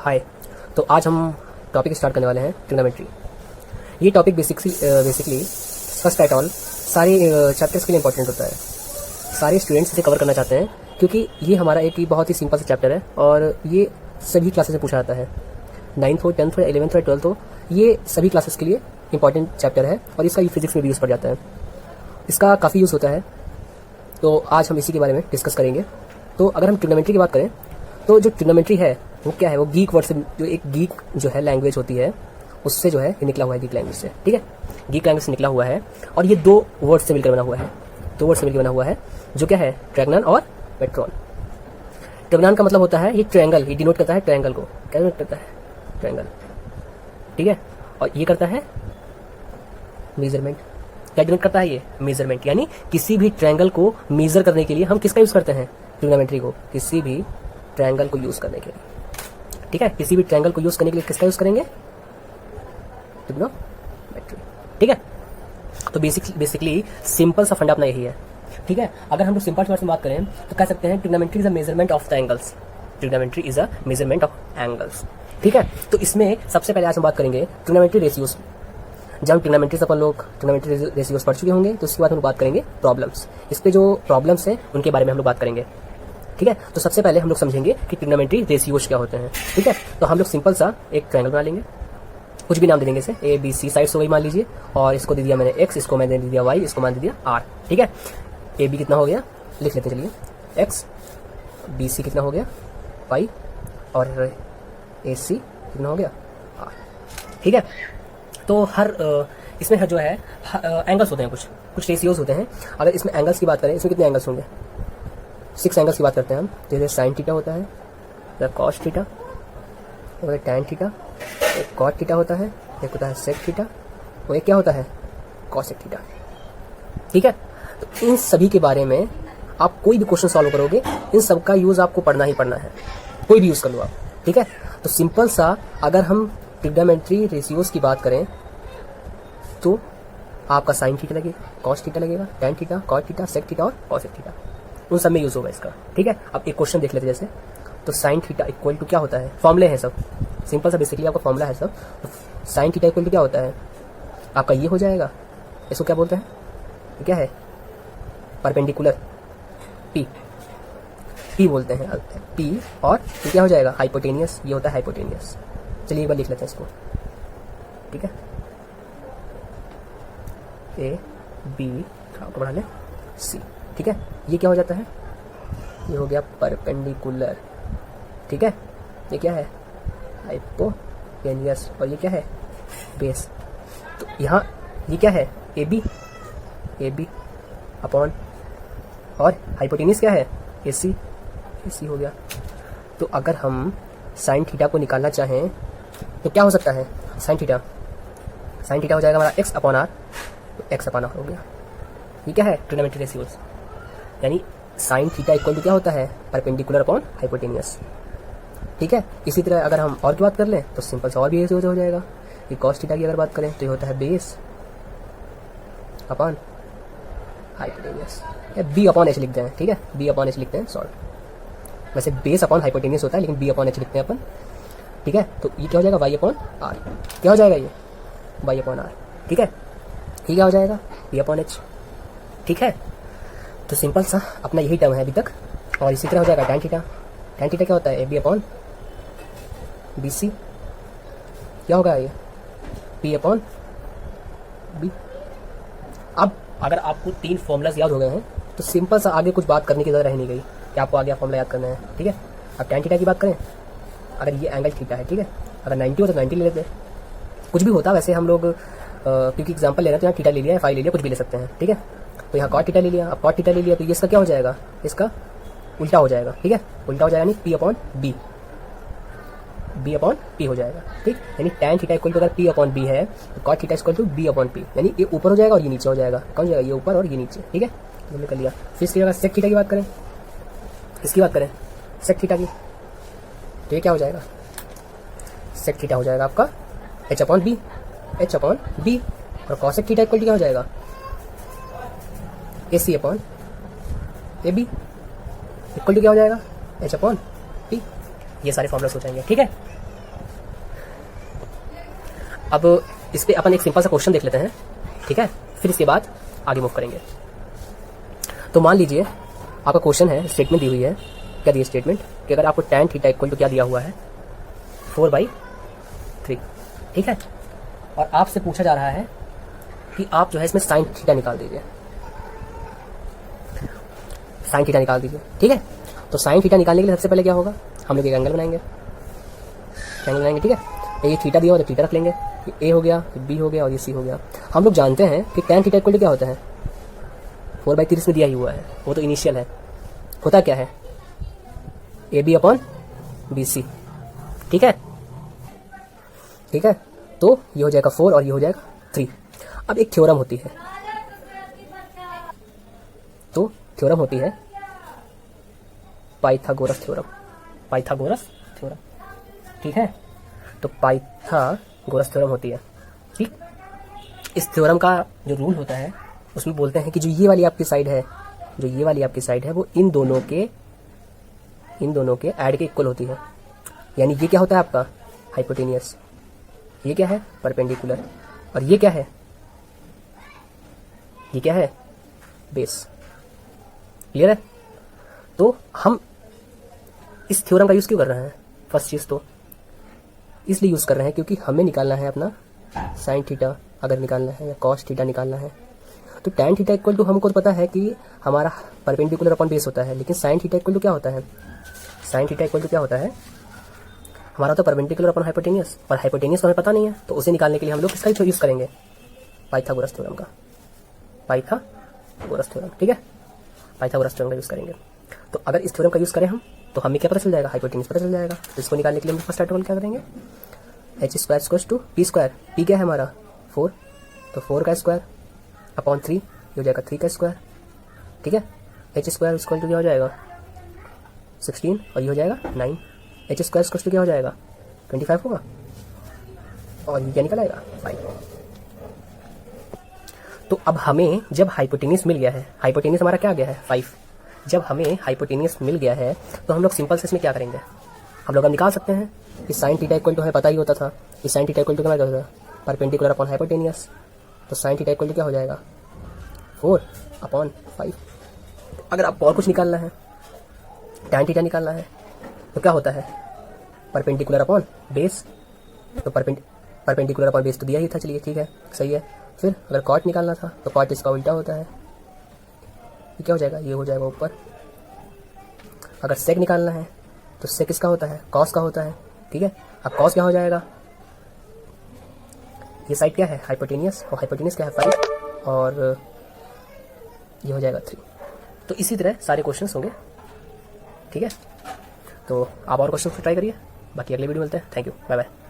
हाय। तो आज हम टॉपिक स्टार्ट करने वाले हैं ट्रिग्नोमेट्री। ये topic basically first at all सारे चैप्टर्स के लिए इंपॉर्टेंट होता है। सारे स्टूडेंट्स इसे कवर करना चाहते हैं क्योंकि ये हमारा एक ही बहुत ही सिंपल सा चैप्टर है और ये सभी क्लासेस में पूछा जाता है। 9th हो, 10th हो, 11th हो, 12th हो, ये सभी क्लासेस के लिए इंपॉर्टेंट चैप्टर है और इसका फिजिक्स में भी यूज़ पड़ जाता है। इसका काफ़ी यूज़ होता है, तो आज हम इसी के बारे में डिस्कस करेंगे। तो अगर हम ट्रिग्नोमेट्री की बात करें तो जो ट्रिग्नोमेट्री है वो क्या है, वो गीक वर्ड से, जो एक गीक जो है लैंग्वेज होती है उससे जो है ये निकला हुआ है, गीक लैंग्वेज से। ठीक है, गीक लैंग्वेज से निकला हुआ है और ये दो वर्ड से मिलकर बना हुआ है। दो वर्ड से मिलकर बना हुआ है जो क्या है, ट्रैग्नन और मेट्रॉन। ट्रैग्नन का मतलब होता है ये ट्रायंगल, ये डिनोट करता है ट्रायंगल को। क्या डिनोट करता है? ट्रायंगल। ठीक है, और ये करता है मेजरमेंट। क्या डिनोट करता है? ये मेजरमेंट, यानी किसी भी ट्रायंगल को मेजर करने के लिए हम किसका यूज करते हैं? ट्रिग्नोमेट्री को। किसी भी ट्रायंगल को यूज करने के लिए, ठीक है, किसी भी ट्रायंगल को यूज करने के लिए किसका यूज करेंगे? ट्रिग्नोमेट्री। ठीक है, तो बेसिकली सिंपल सा फंडा अपना यही है। ठीक है, अगर हम लोग सिंपल वर्ड में बात करें तो कह सकते हैं trigonometry is a measurement of the angles. Trigonometry is a measurement of angles. ठीक है, तो इसमें सबसे पहले आज हम बात करेंगे ट्रिग्नोमेट्री रेशियोज। जब हम ट्रिग्नोमेट्री से अपन लोग ट्रिग्नोमेट्री रेशियोज पढ़ चुके होंगे तो उसके बाद हम बात करेंगे प्रॉब्लम्स। इस पे जो प्रॉब्लम्स हैं उनके बारे में हम लोग बात करेंगे। ठीक है, तो सबसे पहले हम लोग समझेंगे कि ट्रिग्नोमेट्री रेशियोज क्या होते हैं। ठीक है, तो हम लोग सिंपल सा एक ट्रायंगल बना लेंगे, कुछ भी नाम दे देंगे इसे, ए बी सी साइड्स हो गई मान लीजिए, और इसको दे दिया मैंने एक्स, इसको मैंने दे दिया वाई, इसको मान दे दिया आर। ठीक है, ए बी कितना हो गया लिख लेते हैं, चलिए एक्स, बी सी कितना हो गया वाई, और ए सी कितना हो गया आर। ठीक है, तो हर इसमें जो है एंगल्स होते हैं, कुछ रेशियोज होते हैं। अगर इसमें एंगल्स की बात करें, इसमें कितने एंगल्स होंगे? 6 एंगल्स की बात करते हैं हम। जैसे साइन थीटा होता है, या कॉस थीटा, और टैन थीटा, एक कॉट थीटा होता है, एक होता है सेक थीटा, और एक क्या होता है, कॉसेक थीटा। ठीक है, तो इन सभी के बारे में आप कोई भी क्वेश्चन सॉल्व करोगे, इन सब का यूज आपको पढ़ना ही पढ़ना है, कोई भी यूज कर लो आप। ठीक है, तो सिंपल सा अगर हम ट्रिग्नोमेट्री रेशियोज की बात करें तो आपका साइन थीटा लगेगा, कॉस थीटा लगेगा, tan theta, cot theta, sec theta और कॉसेक थीटा, उन सब में यूज होगा इसका। ठीक है, अब एक क्वेश्चन देख लेते हैं। जैसे तो साइन थीटा इक्वल टू क्या होता है, फॉर्मूले हैं सब, सिंपल सा बेसिकली आपका फॉर्मूला है सब। तो साइन थीटा इक्वल टू क्या होता है आपका, ये हो जाएगा, इसको क्या बोलते हैं, ये क्या है, परपेंडिकुलर, पी बोलते हैं, पी, और ये क्या हो जाएगा, हाइपोटेनियस, ये होता है हाइपोटेनियस। चलिए एक बार लिख लेते हैं इसको। ठीक है, ए बी बढ़ा लें सी। ठीक है, ये क्या हो जाता है, ये हो गया परपेंडिकुलर। ठीक है, ये क्या है, हाइपोटेनियस, और ये क्या है, बेस। तो यहाँ ये क्या है, ए बी अपॉन, और हाइपोटेनियस क्या है, ए सी हो गया। तो अगर हम साइन थीटा को निकालना चाहें तो क्या हो सकता है, साइन थीटा हो जाएगा हमारा एक्स अपॉन आर, तो एक्स अपॉन आर हो गया। ये क्या है, ट्रिग्नोमेट्री रेशियोज, यानी साइन थीटा इक्वल टू क्या होता है, परपेंडिकुलर अपॉन हाइपोटेनियस। ठीक है, इसी तरह अगर हम और की बात कर लें तो सिंपल सा और भी रेशियो हो जाएगा। ये कॉस थीटा की अगर बात करें तो ये होता है बेस अपॉन हाइपोटेनियस, या बी अपॉन एच लिखते हैं। ठीक है, बी अपॉन एच लिखते हैं, सॉल्व। वैसे बेस अपॉन हाइपोटेनियस होता है लेकिन बी अपॉन एच लिखते हैं अपन। ठीक है, तो ये क्या हो जाएगा, वाई अपॉन आर। क्या हो जाएगा ये, वाई अपॉन आर। ठीक है, ये क्या हो जाएगा, बी अपॉन एच। ठीक है, तो सिंपल सा अपना यही टर्म है अभी तक। और इसी तरह हो जाएगा टैन थीटा। टैन थीटा क्या होता है, A B upon B C, क्या होगा ये, पी अपॉन बी। अब अगर आपको 3 फॉर्मूलाज याद हो गए हैं तो सिंपल सा आगे कुछ बात करने की जरूरत रह नहीं गई कि आपको आगे फॉर्मूला याद करना है। ठीक है, अब टैन थीटा की बात करें, अगर ये एंगल थीटा है, ठीक है, अगर 90 हो तो 90 ले लेते हैं, कुछ भी होता है वैसे हम लोग क्योंकि एग्जाम्पल ले रहे हैं तो यहाँ थीटा ले लिया, फाई ले लिया, कुछ भी ले सकते हैं। ठीक है, तो यहाँ कॉट थीटा ले लिया, अब कॉट थीटा ले लिया तो ये इसका क्या हो जाएगा, इसका उल्टा हो जाएगा। ठीक है, उल्टा हो जाएगा, यानी P upon B, B upon P हो जाएगा। ठीक, यानी टैन थीटा इक्वल टू अगर पी अपॉन बी है तो cot theta equal to B upon P, यानी ये ऊपर हो जाएगा और ये नीचे हो जाएगा। कौन जाएगा, ये ऊपर और ये नीचे। ठीक है, हमने कर लिया। फिर इसकी अगर सेक थीटा की बात करें, इसकी बात करें सेक थीटा की, तो ये क्या हो जाएगा, सेक थीटा हो जाएगा आपका एच अपॉन बी, और कॉसेक थीटा इक्वल टू क्या हो जाएगा, A C upon A B equal to क्या हो जाएगा, एच अपॉन पी। ये सारे फॉर्मुलास हो जाएंगे। ठीक है, अब इस पे अपन एक सिंपल सा क्वेश्चन देख लेते हैं, ठीक है, फिर इसके बाद आगे मूव करेंगे। तो मान लीजिए आपका क्वेश्चन है, स्टेटमेंट दी हुई है, क्या दी है स्टेटमेंट कि अगर आपको tan थीटा इक्वल टू क्या दिया हुआ है 4/3, ठीक है, और आपसे पूछा जा रहा है कि आप जो है इसमें साइन थीटा निकाल दीजिए, साइन थीटा निकाल दीजिए, ठीक है। तो साइन थीटा निकालने के लिए सबसे पहले क्या होगा, हम लोग एक एंगल बनाएंगे, ठीक है। ये थीटा दिया हो तो थीटा रख लेंगे, ये ए हो गया, ये बी हो गया और ये सी हो गया। हम लोग जानते हैं कि tan थीटा इक्वल टू क्या होता है, 4/3 में दिया ही हुआ है, वो तो इनिशियल है, होता क्या है AB अपॉन BC, ठीक है, ठीक है। तो ये हो जाएगा 4 और ये हो जाएगा 3। अब एक थ्योरम होती है, तो थ्योरम होती है पाइथागोरस थ्योरम, पाइथागोरस थ्योरम, ठीक है। तो पाइथागोरस थ्योरम होती है, ठीक। इस थ्योरम का जो रूल होता है उसमें बोलते हैं कि जो ये वाली आपकी साइड है, जो ये वाली आपकी साइड है वो इन दोनों के ऐड के इक्वल होती है। यानी ये क्या होता है आपका हाइपोटेनियस, ये क्या है परपेंडिकुलर, और ये क्या है, ये क्या है बेस। क्लियर है। तो हम इस थ्योरम का यूज क्यों कर रहे हैं, फर्स्ट चीज तो इसलिए यूज कर रहे हैं क्योंकि हमें निकालना है अपना साइन थीटा अगर निकालना है या कॉस थीटा निकालना है। तो tan थीटा इक्वल टू हमको तो पता है कि हमारा परपेंडिकुलर अपॉन बेस होता है, लेकिन साइन थीटा इक्वल टू क्या होता है, साइन थीटा इक्वल टू क्या होता है हमारा तो परपेंडिकुलर अपॉन हाइपोटेनियस, और हाइपोटेनियस तो हमें पता नहीं है, तो उसे निकालने के लिए हम लोग किसका यूज करेंगे, पाइथागोरस थ्योरम का, पाइथागोरस थ्योरम, ठीक है, पाइथागोरस थ्योरम का यूज करेंगे। तो अगर इस थ्योरम का यूज करें हम तो हमें क्या पता चल जाएगा, हाइपोटेनियस पता चल जाएगा। तो इसको निकालने के लिए हम फर्स्ट आर्टिकल क्या करेंगे, h² = p², p क्या है हमारा 4, तो 4 का स्क्वायर अपॉन 3 ये हो जाएगा 3 का स्क्वायर, ठीक है। h² इक्वल टू क्या हो जाएगा 16 और ये हो जाएगा 9, h² इक्वल टू क्या हो जाएगा 25 होगा, और ये क्या निकल आएगा 5। तो अब हमें जब हाइपोटेनियस मिल गया है, हाइपोटेनियस हमारा क्या आ गया है 5, जब हमें हाइपोटेनियस मिल गया है तो हम लोग सिंपल से इसमें क्या करेंगे, हम लोग अब निकाल सकते हैं कि साइन थीटा इक्वल टू हमें पता ही होता था कि साइन थीटा इक्वल टू क्या होता है परपेंडिकुलर अपॉन हाइपोटेनियस। तो साइन थीटा इक्वल टू क्या हो जाएगा 4/5। अगर आपको और कुछ निकालना है, tan थीटा निकालना है, तो क्या होता है परपेंडिकुलर अपॉन बेस, तो परपेंडिकुलर अपॉन बेस तो दिया ही था, चलिए ठीक है सही है। फिर अगर कॉट निकालना था तो कॉट इसका उल्टा होता है, ये क्या हो जाएगा, ये हो जाएगा ऊपर। अगर सेक निकालना है तो सेक किसका होता है कॉस का होता है, ठीक है। अब कॉस क्या हो जाएगा, ये साइड क्या है हाइपोटेनियस, और हाइपोटेनियस क्या है 5, और ये हो जाएगा 3। तो इसी तरह सारे क्वेश्चंस होंगे, ठीक है। तो आप और क्वेश्चन ट्राई करिए, बाकी अगले वीडियो मिलते हैं। Thank you, bye bye.